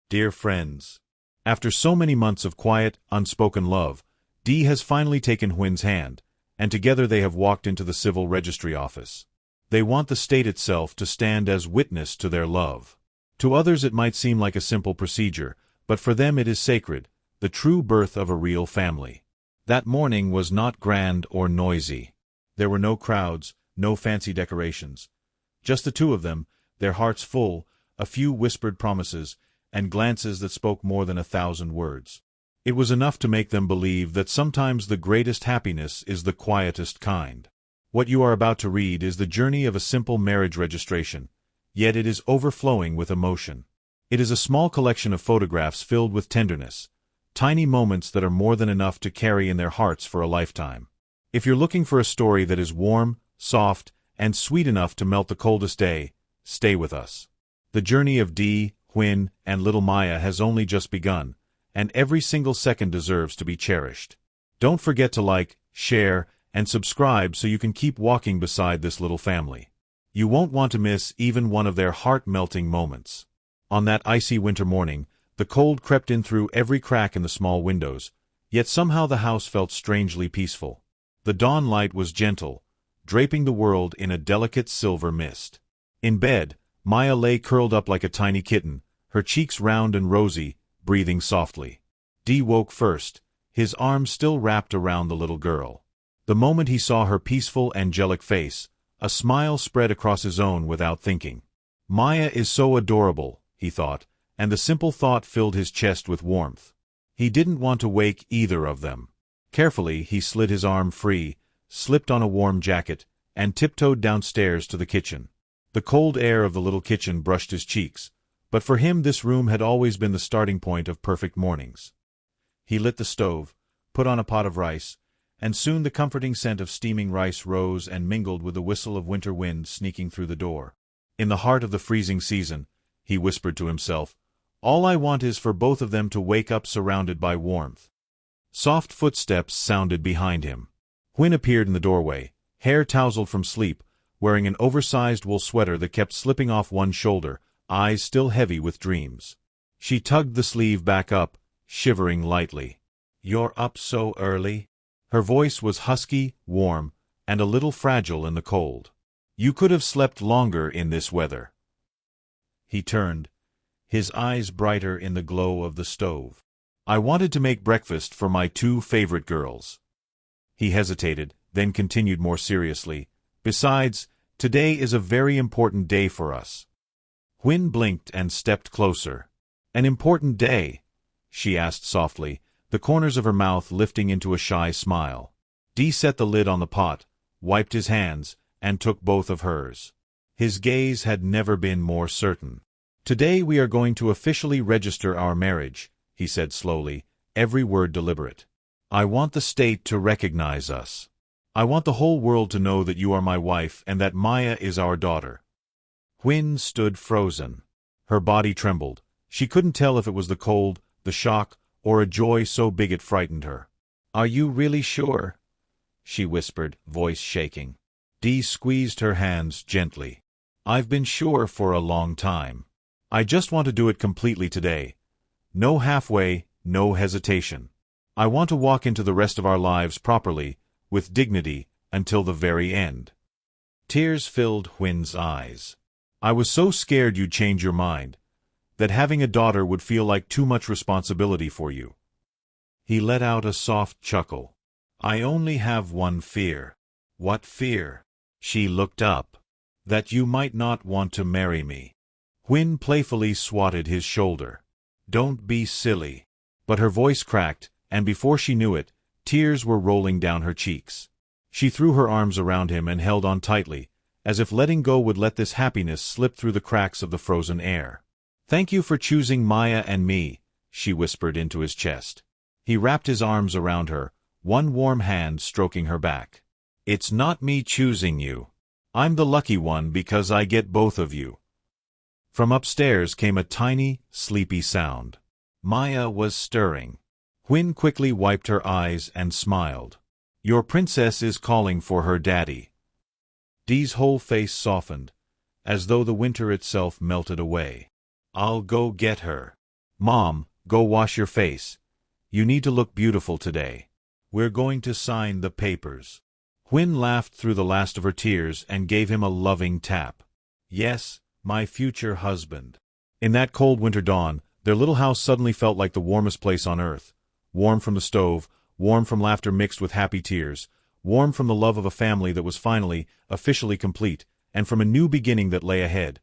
Dear friends. After so many months of quiet, unspoken love, Dee has finally taken Huyen's hand, and together they have walked into the civil registry office. They want the state itself to stand as witness to their love. To others it might seem like a simple procedure, but for them it is sacred, the true birth of a real family. That morning was not grand or noisy. There were no crowds, no fancy decorations. Just the two of them, their hearts full, a few whispered promises, and glances that spoke more than 1,000 words. It was enough to make them believe that sometimes the greatest happiness is the quietest kind. What you are about to read is the journey of a simple marriage registration, yet it is overflowing with emotion. It is a small collection of photographs filled with tenderness, tiny moments that are more than enough to carry in their hearts for a lifetime. If you're looking for a story that is warm, soft, and sweet enough to melt the coldest day, stay with us. The journey of Dee, Huyen, and little Maya has only just begun, and every single second deserves to be cherished. Don't forget to like, share, and subscribe so you can keep walking beside this little family. You won't want to miss even one of their heart-melting moments. On that icy winter morning, the cold crept in through every crack in the small windows, yet somehow the house felt strangely peaceful. The dawn light was gentle, draping the world in a delicate silver mist. In bed, Maya lay curled up like a tiny kitten, her cheeks round and rosy, breathing softly. Dee woke first, his arms still wrapped around the little girl. The moment he saw her peaceful, angelic face, a smile spread across his own without thinking. Maya is so adorable, he thought, and the simple thought filled his chest with warmth. He didn't want to wake either of them. Carefully, he slid his arm free, slipped on a warm jacket, and tiptoed downstairs to the kitchen. The cold air of the little kitchen brushed his cheeks, but for him this room had always been the starting point of perfect mornings. He lit the stove, put on a pot of rice, and soon the comforting scent of steaming rice rose and mingled with the whistle of winter wind sneaking through the door. In the heart of the freezing season, he whispered to himself, all I want is for both of them to wake up surrounded by warmth. Soft footsteps sounded behind him. Huyen appeared in the doorway, hair tousled from sleep, wearing an oversized wool sweater that kept slipping off one shoulder, eyes still heavy with dreams. She tugged the sleeve back up, shivering lightly. You're up so early? Her voice was husky, warm, and a little fragile in the cold. You could have slept longer in this weather. He turned, his eyes brighter in the glow of the stove. I wanted to make breakfast for my two favorite girls. He hesitated, then continued more seriously. Besides, today is a very important day for us. Huyen blinked and stepped closer. An important day? She asked softly, the corners of her mouth lifting into a shy smile. Dee set the lid on the pot, wiped his hands, and took both of hers. His gaze had never been more certain. Today we are going to officially register our marriage, he said slowly, every word deliberate. I want the state to recognize us. I want the whole world to know that you are my wife and that Maya is our daughter. Huyen stood frozen. Her body trembled. She couldn't tell if it was the cold, the shock, or a joy so big it frightened her. Are you really sure? She whispered, voice shaking. Dee squeezed her hands gently. I've been sure for a long time. I just want to do it completely today. No halfway, no hesitation. I want to walk into the rest of our lives properly, with dignity, until the very end. Tears filled Huyen's eyes. I was so scared you'd change your mind, that having a daughter would feel like too much responsibility for you. He let out a soft chuckle. I only have one fear. What fear? She looked up. That you might not want to marry me. Huyen playfully swatted his shoulder. Don't be silly. But her voice cracked, and before she knew it, tears were rolling down her cheeks. She threw her arms around him and held on tightly, as if letting go would let this happiness slip through the cracks of the frozen air. Thank you for choosing Maya and me, she whispered into his chest. He wrapped his arms around her, one warm hand stroking her back. It's not me choosing you. I'm the lucky one because I get both of you. From upstairs came a tiny, sleepy sound. Maya was stirring. Huyen quickly wiped her eyes and smiled. Your princess is calling for her daddy. Dee's whole face softened, as though the winter itself melted away. I'll go get her. "Mom, go wash your face. You need to look beautiful today. We're going to sign the papers." Huyen laughed through the last of her tears and gave him a loving tap. "Yes, my future husband." In that cold winter dawn, their little house suddenly felt like the warmest place on earth. Warm from the stove, warm from laughter mixed with happy tears, warm from the love of a family that was finally, officially complete, and from a new beginning that lay ahead.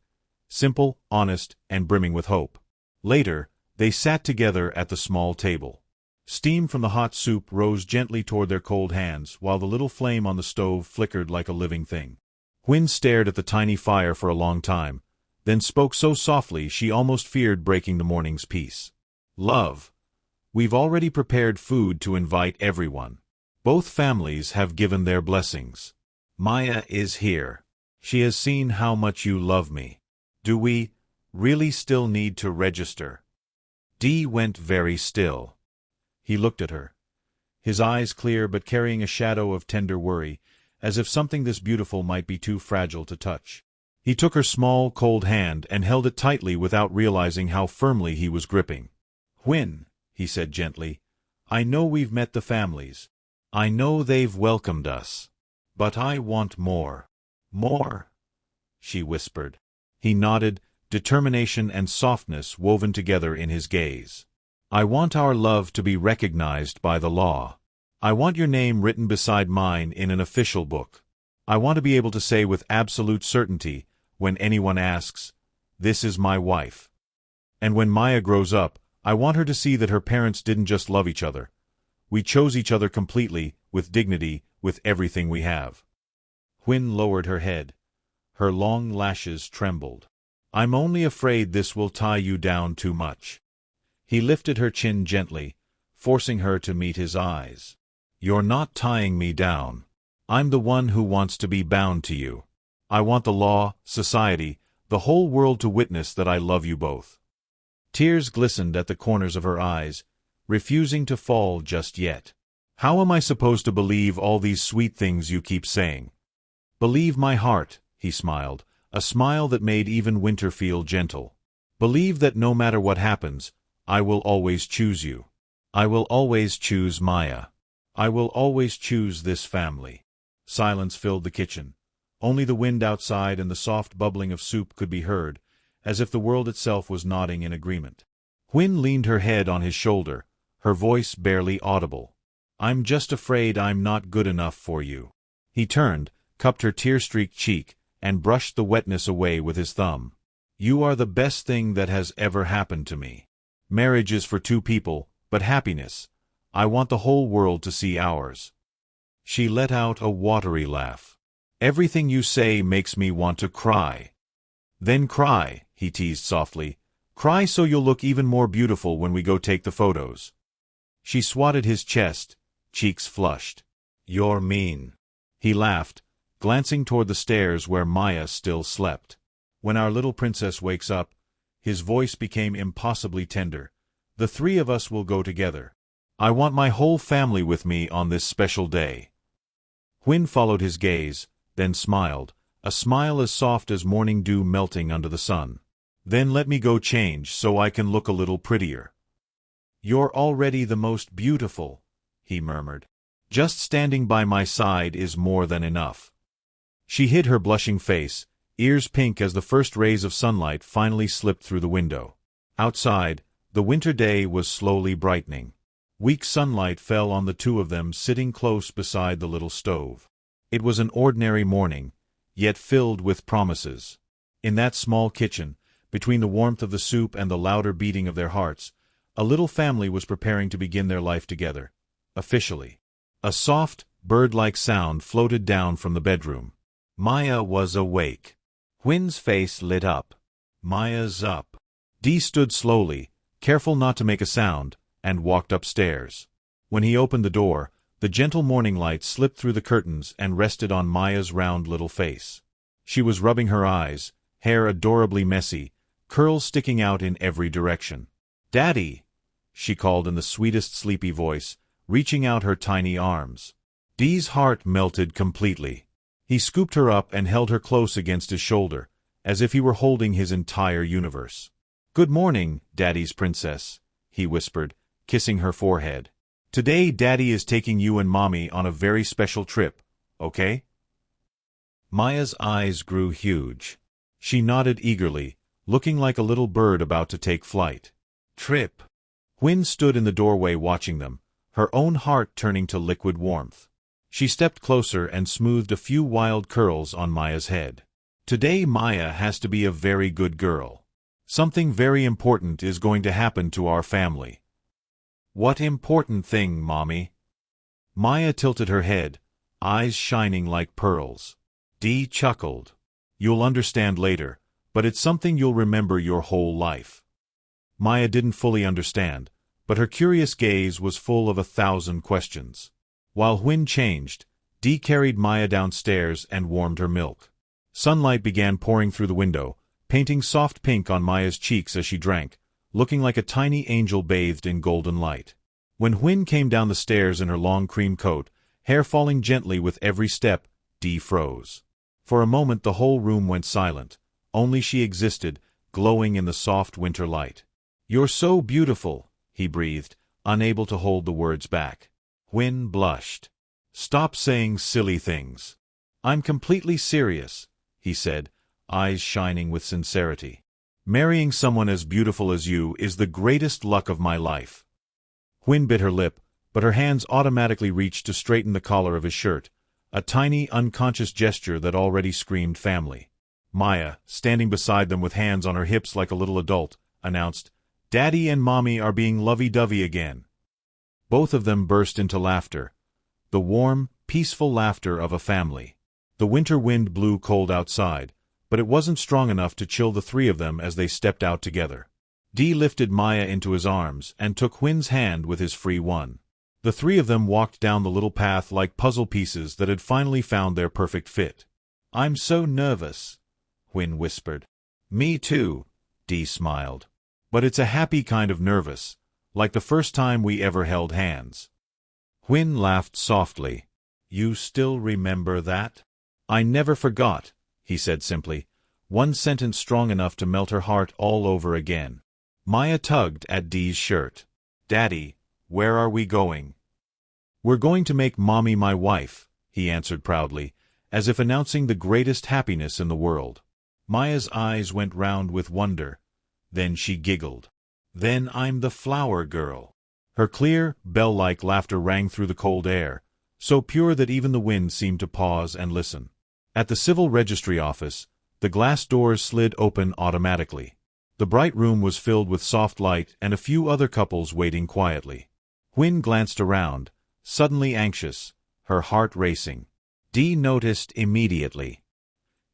Simple, honest, and brimming with hope. Later, they sat together at the small table. Steam from the hot soup rose gently toward their cold hands, while the little flame on the stove flickered like a living thing. Huyen stared at the tiny fire for a long time, then spoke so softly she almost feared breaking the morning's peace. "Love, we've already prepared food to invite everyone. Both families have given their blessings. Maya is here. She has seen how much you love me. Do we really still need to register?" Dee went very still. He looked at her, his eyes clear but carrying a shadow of tender worry, as if something this beautiful might be too fragile to touch. He took her small, cold hand and held it tightly without realizing how firmly he was gripping. "Huyen," he said gently, "I know we've met the families. I know they've welcomed us. But I want more." "More?" she whispered. He nodded, determination and softness woven together in his gaze. "I want our love to be recognized by the law. I want your name written beside mine in an official book. I want to be able to say with absolute certainty, when anyone asks, 'This is my wife.' And when Maya grows up, I want her to see that her parents didn't just love each other. We chose each other completely, with dignity, with everything we have." Huyen lowered her head. Her long lashes trembled. "I'm only afraid this will tie you down too much." He lifted her chin gently, forcing her to meet his eyes. "You're not tying me down. I'm the one who wants to be bound to you. I want the law, society, the whole world to witness that I love you both." Tears glistened at the corners of her eyes, refusing to fall just yet. "How am I supposed to believe all these sweet things you keep saying?" "Believe my heart," he smiled, a smile that made even winter feel gentle. "Believe that no matter what happens, I will always choose you. I will always choose Maya. I will always choose this family." Silence filled the kitchen. Only the wind outside and the soft bubbling of soup could be heard, as if the world itself was nodding in agreement. Huyen leaned her head on his shoulder, her voice barely audible. "I'm just afraid I'm not good enough for you." He turned, cupped her tear-streaked cheek, and brushed the wetness away with his thumb. "You are the best thing that has ever happened to me. Marriage is for two people, but happiness, I want the whole world to see ours." She let out a watery laugh. "Everything you say makes me want to cry." "Then cry," he teased softly. "Cry so you'll look even more beautiful when we go take the photos." She swatted his chest, cheeks flushed. "You're mean." He laughed, glancing toward the stairs where Maya still slept. "When our little princess wakes up," his voice became impossibly tender, "the three of us will go together. I want my whole family with me on this special day." Huyen followed his gaze, then smiled, a smile as soft as morning dew melting under the sun. "Then let me go change so I can look a little prettier." "You're already the most beautiful," he murmured. "Just standing by my side is more than enough." She hid her blushing face, ears pink as the first rays of sunlight finally slipped through the window. Outside, the winter day was slowly brightening. Weak sunlight fell on the two of them sitting close beside the little stove. It was an ordinary morning, yet filled with promises. In that small kitchen, between the warmth of the soup and the louder beating of their hearts, a little family was preparing to begin their life together, officially. A soft, bird-like sound floated down from the bedroom. Maya was awake. Huyen's face lit up. "Maya's up." Dee stood slowly, careful not to make a sound, and walked upstairs. When he opened the door, the gentle morning light slipped through the curtains and rested on Maya's round little face. She was rubbing her eyes, hair adorably messy, curls sticking out in every direction. "Daddy!" she called in the sweetest sleepy voice, reaching out her tiny arms. Dee's heart melted completely. He scooped her up and held her close against his shoulder, as if he were holding his entire universe. "Good morning, Daddy's princess," he whispered, kissing her forehead. "Today Daddy is taking you and Mommy on a very special trip, okay?" Maya's eyes grew huge. She nodded eagerly, looking like a little bird about to take flight. Trip. Huyen stood in the doorway watching them, her own heart turning to liquid warmth. She stepped closer and smoothed a few wild curls on Maya's head. "Today Maya has to be a very good girl. Something very important is going to happen to our family." "What important thing, Mommy?" Maya tilted her head, eyes shining like pearls. Dee chuckled. "You'll understand later, but it's something you'll remember your whole life." Maya didn't fully understand, but her curious gaze was full of 1,000 questions. While Huyen changed, Dee carried Maya downstairs and warmed her milk. Sunlight began pouring through the window, painting soft pink on Maya's cheeks as she drank, looking like a tiny angel bathed in golden light. When Huyen came down the stairs in her long cream coat, hair falling gently with every step, Dee froze. For a moment the whole room went silent. Only she existed, glowing in the soft winter light. "You're so beautiful," he breathed, unable to hold the words back. Huyen blushed. "Stop saying silly things." "I'm completely serious," he said, eyes shining with sincerity. "Marrying someone as beautiful as you is the greatest luck of my life." Huyen bit her lip, but her hands automatically reached to straighten the collar of his shirt, a tiny, unconscious gesture that already screamed family. Maya, standing beside them with hands on her hips like a little adult, announced, "Daddy and Mommy are being lovey-dovey again." Both of them burst into laughter, the warm, peaceful laughter of a family. The winter wind blew cold outside, but it wasn't strong enough to chill the three of them as they stepped out together. Dee lifted Maya into his arms and took Huyen's hand with his free one. The three of them walked down the little path like puzzle pieces that had finally found their perfect fit. "I'm so nervous," Huyen whispered. "Me too," Dee smiled. "But it's a happy kind of nervous, like the first time we ever held hands." Huyen laughed softly. "You still remember that?" "I never forgot," he said simply, one sentence strong enough to melt her heart all over again. Maya tugged at Dee's shirt. "Daddy, where are we going?" "We're going to make Mommy my wife," he answered proudly, as if announcing the greatest happiness in the world. Maya's eyes went round with wonder. Then she giggled. "Then I'm the flower girl." Her clear, bell-like laughter rang through the cold air, so pure that even the wind seemed to pause and listen. At the civil registry office, the glass doors slid open automatically. The bright room was filled with soft light and a few other couples waiting quietly. Huyen glanced around, suddenly anxious, her heart racing. Dee noticed immediately.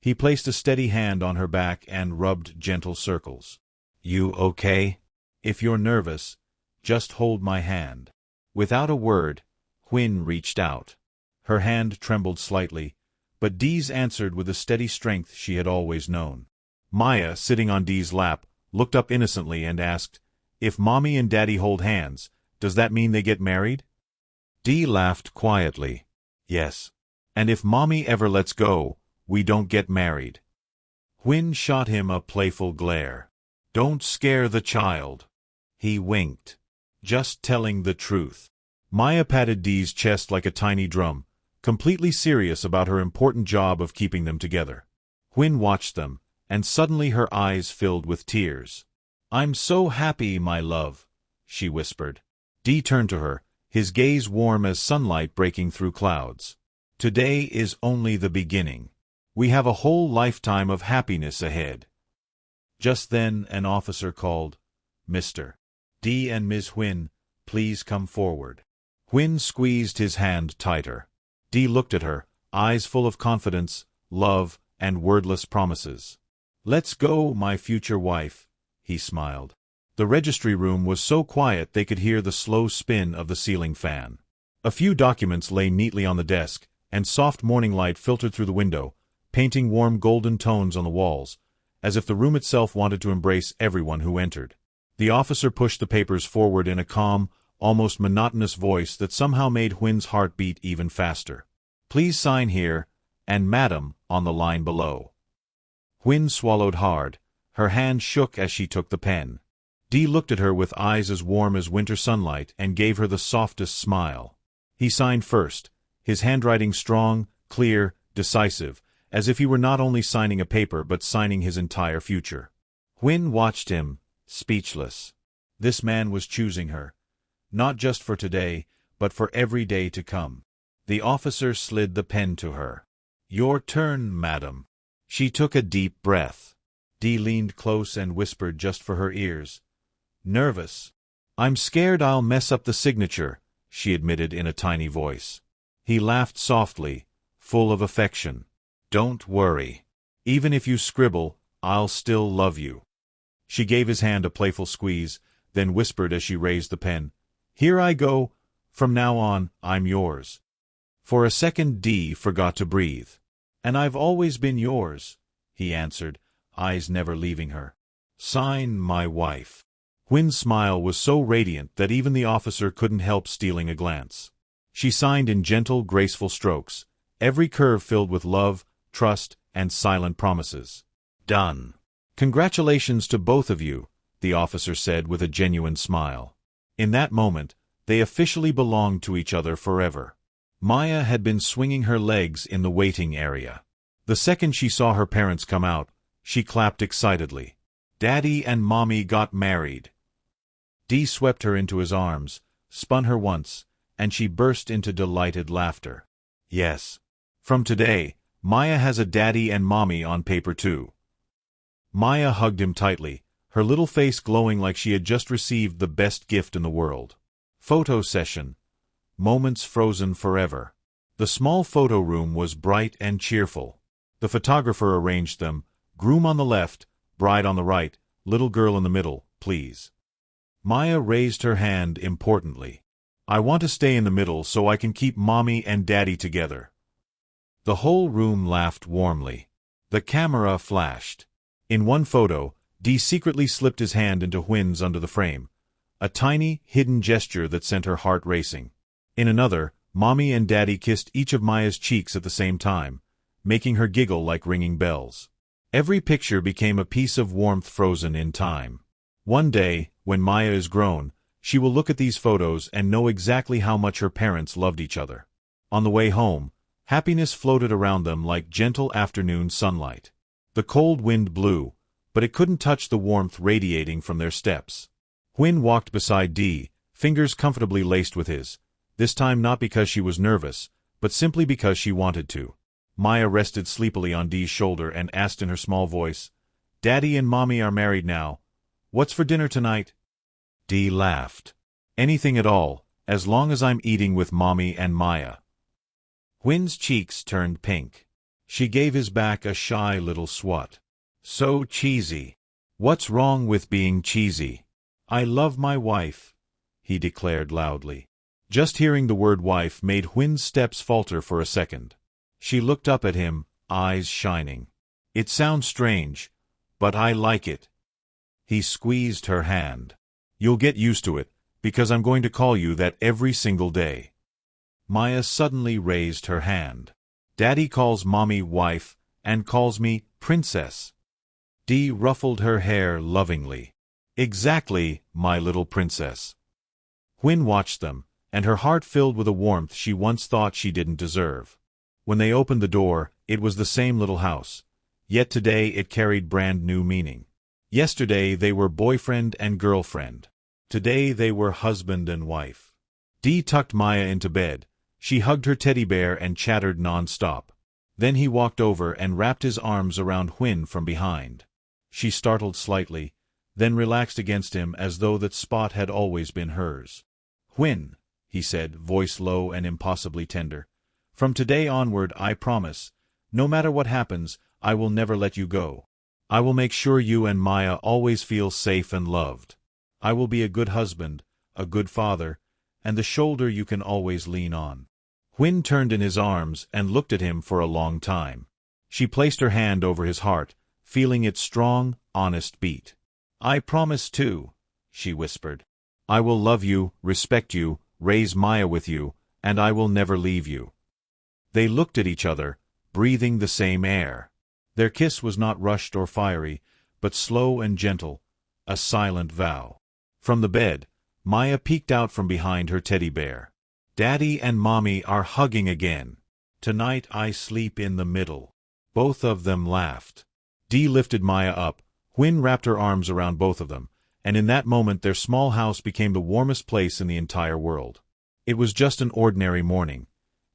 He placed a steady hand on her back and rubbed gentle circles. "You okay? If you're nervous, just hold my hand." Without a word, Huyen reached out. Her hand trembled slightly, but Dee's answered with the steady strength she had always known. Maya, sitting on Dee's lap, looked up innocently and asked, "If Mommy and Daddy hold hands, does that mean they get married?" Dee laughed quietly. "Yes. And if Mommy ever lets go, we don't get married." Huyen shot him a playful glare. "Don't scare the child." He winked. "Just telling the truth." Maya patted Dee's chest like a tiny drum, completely serious about her important job of keeping them together. Huyen watched them, and suddenly her eyes filled with tears. "I'm so happy, my love," she whispered. Dee turned to her, his gaze warm as sunlight breaking through clouds. "Today is only the beginning. We have a whole lifetime of happiness ahead." Just then an officer called, "Mr. Dee and Ms. Huyen, please come forward." Huyen squeezed his hand tighter. Dee looked at her, eyes full of confidence, love, and wordless promises. "Let's go, my future wife," he smiled. The registry room was so quiet they could hear the slow spin of the ceiling fan. A few documents lay neatly on the desk, and soft morning light filtered through the window, painting warm golden tones on the walls, as if the room itself wanted to embrace everyone who entered. The officer pushed the papers forward in a calm, almost monotonous voice that somehow made Huyen's heart beat even faster. "Please sign here, and Madam on the line below." Huyen swallowed hard, Her hand shook as she took the pen. Dee looked at her with eyes as warm as winter sunlight and gave her the softest smile. He signed first, his handwriting strong, clear, decisive, as if he were not only signing a paper but signing his entire future. Huyen watched him, speechless. This man was choosing her, not just for today, but for every day to come. The officer slid the pen to her. "Your turn, madam." She took a deep breath. Dee leaned close and whispered just for her ears. "Nervous. I'm scared I'll mess up the signature," she admitted in a tiny voice. He laughed softly, full of affection. "Don't worry. Even if you scribble, I'll still love you." She gave his hand a playful squeeze, then whispered as she raised the pen, "Here I go. From now on, I'm yours." For a second Dee forgot to breathe. "And I've always been yours," he answered, eyes never leaving her. "Sign, my wife." Huyen's smile was so radiant that even the officer couldn't help stealing a glance. She signed in gentle, graceful strokes, every curve filled with love, trust, and silent promises. "Done." "Congratulations to both of you," the officer said with a genuine smile. In that moment, they officially belonged to each other forever. Maya had been swinging her legs in the waiting area. The second she saw her parents come out, she clapped excitedly. "Daddy and Mommy got married." Dee swept her into his arms, spun her once, and she burst into delighted laughter. "Yes. From today, Maya has a daddy and mommy on paper too." Maya hugged him tightly, her little face glowing like she had just received the best gift in the world. Photo session. Moments frozen forever. The small photo room was bright and cheerful. The photographer arranged them, groom on the left, bride on the right, little girl in the middle, please. Maya raised her hand importantly. "I want to stay in the middle so I can keep mommy and daddy together." The whole room laughed warmly. The camera flashed. In one photo, Dee secretly slipped his hand into Huyen's under the frame, a tiny, hidden gesture that sent her heart racing. In another, Mommy and Daddy kissed each of Maya's cheeks at the same time, making her giggle like ringing bells. Every picture became a piece of warmth frozen in time. One day, when Maya is grown, she will look at these photos and know exactly how much her parents loved each other. On the way home, happiness floated around them like gentle afternoon sunlight. The cold wind blew, but it couldn't touch the warmth radiating from their steps. Huyen walked beside Dee, fingers comfortably laced with his, this time not because she was nervous, but simply because she wanted to. Maya rested sleepily on Dee's shoulder and asked in her small voice, "Daddy and Mommy are married now. What's for dinner tonight?" Dee laughed. "Anything at all, as long as I'm eating with Mommy and Maya." Huyen's cheeks turned pink. She gave his back a shy little swat. "So cheesy." "What's wrong with being cheesy? I love my wife," he declared loudly. Just hearing the word wife made Huyen's steps falter for a second. She looked up at him, eyes shining. "It sounds strange, but I like it." He squeezed her hand. "You'll get used to it, because I'm going to call you that every single day." Maya suddenly raised her hand. "Daddy calls Mommy wife, and calls me princess." Dee ruffled her hair lovingly. "Exactly, my little princess." Huyen watched them, and her heart filled with a warmth she once thought she didn't deserve. When they opened the door, it was the same little house, yet today it carried brand new meaning. Yesterday they were boyfriend and girlfriend. Today they were husband and wife. Dee tucked Maya into bed. She hugged her teddy bear and chattered non-stop. Then he walked over and wrapped his arms around Huyen from behind. She startled slightly, then relaxed against him as though that spot had always been hers. "Huyen," he said, voice low and impossibly tender, "from today onward I promise, no matter what happens, I will never let you go. I will make sure you and Maya always feel safe and loved. I will be a good husband, a good father, and the shoulder you can always lean on." Huyen turned in his arms and looked at him for a long time. She placed her hand over his heart, feeling its strong, honest beat. "I promise too," she whispered. "I will love you, respect you, raise Maya with you, and I will never leave you." They looked at each other, breathing the same air. Their kiss was not rushed or fiery, but slow and gentle, a silent vow. From the bed, Maya peeked out from behind her teddy bear. Daddy and Mommy are hugging again. Tonight I sleep in the middle. Both of them laughed. Dee lifted Maya up. Huyen wrapped her arms around both of them, and in that moment their small house became the warmest place in the entire world. It was just an ordinary morning,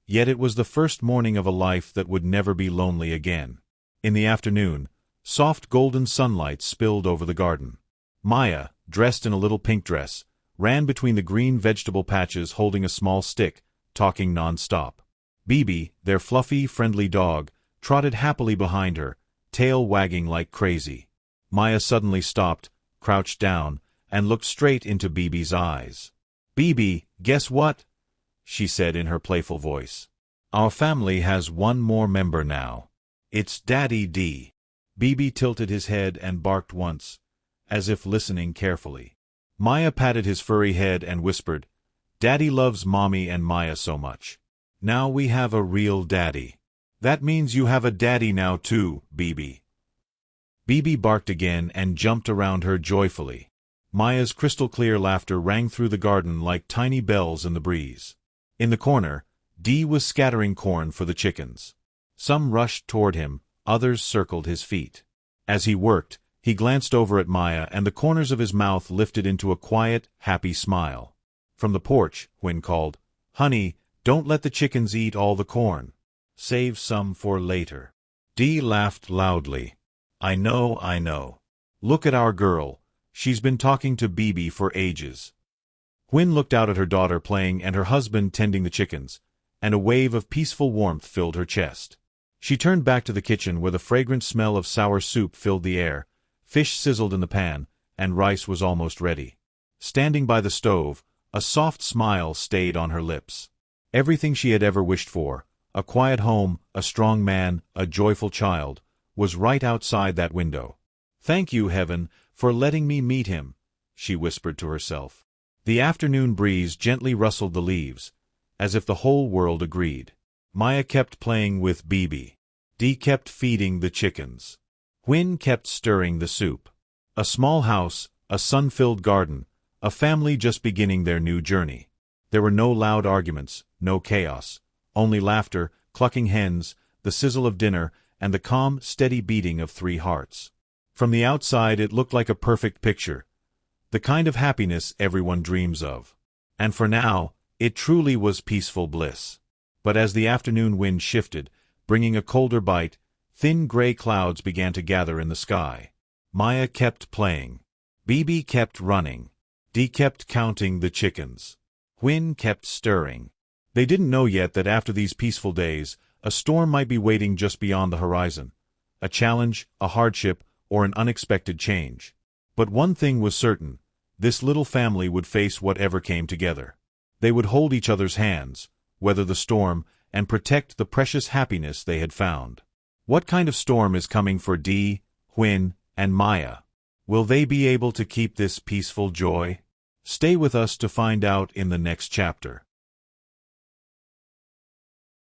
yet it was the first morning of a life that would never be lonely again. In the afternoon, soft golden sunlight spilled over the garden. Maya, dressed in a little pink dress, ran between the green vegetable patches holding a small stick, talking non-stop. Bibi, their fluffy, friendly dog, trotted happily behind her, tail wagging like crazy. Maya suddenly stopped, crouched down, and looked straight into Bibi's eyes. "Bibi, guess what?" she said in her playful voice. "Our family has one more member now. It's Daddy D." Bibi tilted his head and barked once, as if listening carefully. Maya patted his furry head and whispered, "Daddy loves Mommy and Maya so much. Now we have a real daddy." "That means you have a daddy now too, Bibi." Bibi barked again and jumped around her joyfully. Maya's crystal-clear laughter rang through the garden like tiny bells in the breeze. In the corner, Dee was scattering corn for the chickens. Some rushed toward him, others circled his feet. As he worked, he glanced over at Maya and the corners of his mouth lifted into a quiet, happy smile. From the porch, Huyen called, "Honey, don't let the chickens eat all the corn. Save some for later." Dee laughed loudly. I know. Look at our girl. She's been talking to Bibi for ages." Huyen looked out at her daughter playing and her husband tending the chickens, and a wave of peaceful warmth filled her chest. She turned back to the kitchen where the fragrant smell of sour soup filled the air, fish sizzled in the pan, and rice was almost ready. Standing by the stove, a soft smile stayed on her lips. Everything she had ever wished for, a quiet home, a strong man, a joyful child, was right outside that window. "Thank you, Heaven, for letting me meet him," she whispered to herself. The afternoon breeze gently rustled the leaves, as if the whole world agreed. Maya kept playing with Bibi. Dee kept feeding the chickens. Huyen kept stirring the soup. A small house, a sun-filled garden, a family just beginning their new journey. There were no loud arguments, no chaos, only laughter, clucking hens, the sizzle of dinner, and the calm, steady beating of 3 hearts. From the outside it looked like a perfect picture, the kind of happiness everyone dreams of. And for now, it truly was peaceful bliss. But as the afternoon wind shifted, bringing a colder bite, thin gray clouds began to gather in the sky. Maya kept playing. Bibi kept running. Dee kept counting the chickens. Huyen kept stirring. They didn't know yet that after these peaceful days, a storm might be waiting just beyond the horizon. A challenge, a hardship, or an unexpected change. But one thing was certain. This little family would face whatever came together. They would hold each other's hands, weather the storm, and protect the precious happiness they had found. What kind of storm is coming for Dee, Huyen, and Maya? Will they be able to keep this peaceful joy? Stay with us to find out in the next chapter.